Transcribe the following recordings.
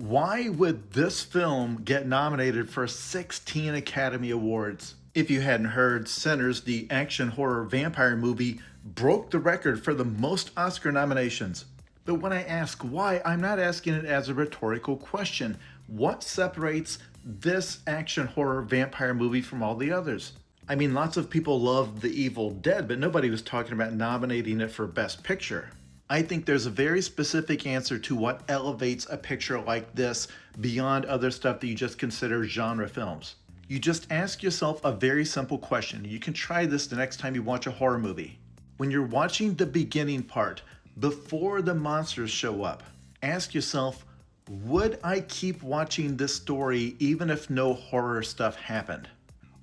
Why would this film get nominated for 16 Academy Awards? If you hadn't heard, Sinners, the action horror vampire movie, broke the record for the most Oscar nominations. But when I ask why, I'm not asking it as a rhetorical question. What separates this action horror vampire movie from all the others? I mean, lots of people love The Evil Dead, but nobody was talking about nominating it for Best Picture. I think there's a very specific answer to what elevates a picture like this beyond other stuff that you just consider genre films. You just ask yourself a very simple question. You can try this the next time you watch a horror movie. When you're watching the beginning part, before the monsters show up, ask yourself, would I keep watching this story even if no horror stuff happened?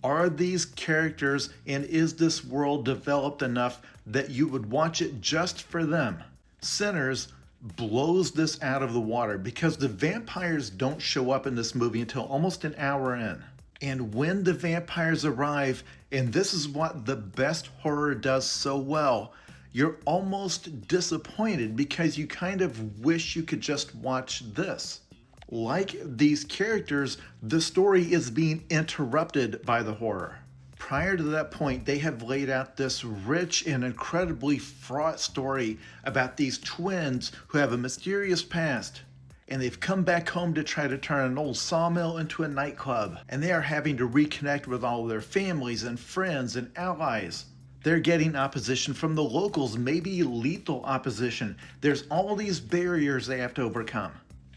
Are these characters and is this world developed enough that you would watch it just for them? Sinners blows this out of the water because the vampires don't show up in this movie until almost an hour in. And when the vampires arrive, and this is what the best horror does so well, you're almost disappointed because you kind of wish you could just watch this. Like these characters, the story is being interrupted by the horror. Prior to that point, they have laid out this rich and incredibly fraught story about these twins who have a mysterious past. And they've come back home to try to turn an old sawmill into a nightclub. And they are having to reconnect with all of their families and friends and allies. They're getting opposition from the locals, maybe lethal opposition. There's all these barriers they have to overcome.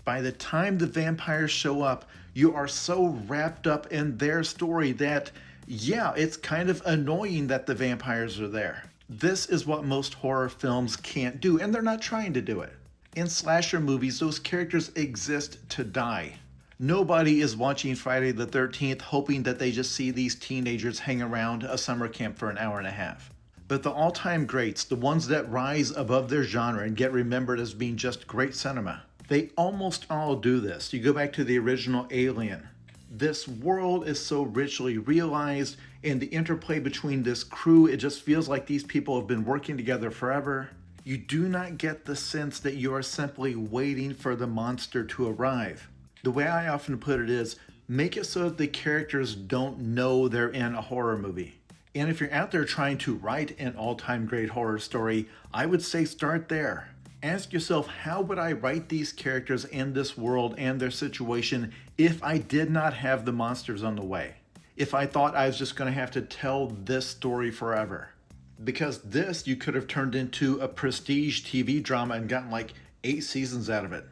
By the time the vampires show up, you are so wrapped up in their story that, yeah, it's kind of annoying that the vampires are there. This is what most horror films can't do, and they're not trying to do it. In slasher movies, those characters exist to die. Nobody is watching Friday the 13th hoping that they just see these teenagers hang around a summer camp for an hour and a half. But the all-time greats, the ones that rise above their genre and get remembered as being just great cinema, they almost all do this. You go back to the original Alien. This world is so richly realized, and the interplay between this crew, it just feels like these people have been working together forever. You do not get the sense that you are simply waiting for the monster to arrive. The way I often put it is, make it so that the characters don't know they're in a horror movie. And if you're out there trying to write an all-time great horror story, I would say start there. Ask yourself, how would I write these characters in this world and their situation if I did not have the monsters on the way? If I thought I was just going to have to tell this story forever? Because this you could have turned into a prestige TV drama and gotten like 8 seasons out of it.